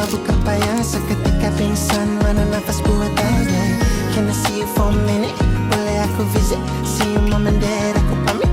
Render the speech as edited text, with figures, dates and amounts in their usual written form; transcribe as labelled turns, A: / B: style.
A: Mabuk apa yang seketika pingsan, mana nafas buat aja. Can I see you for a minute? Boleh aku visit? See you mom and dad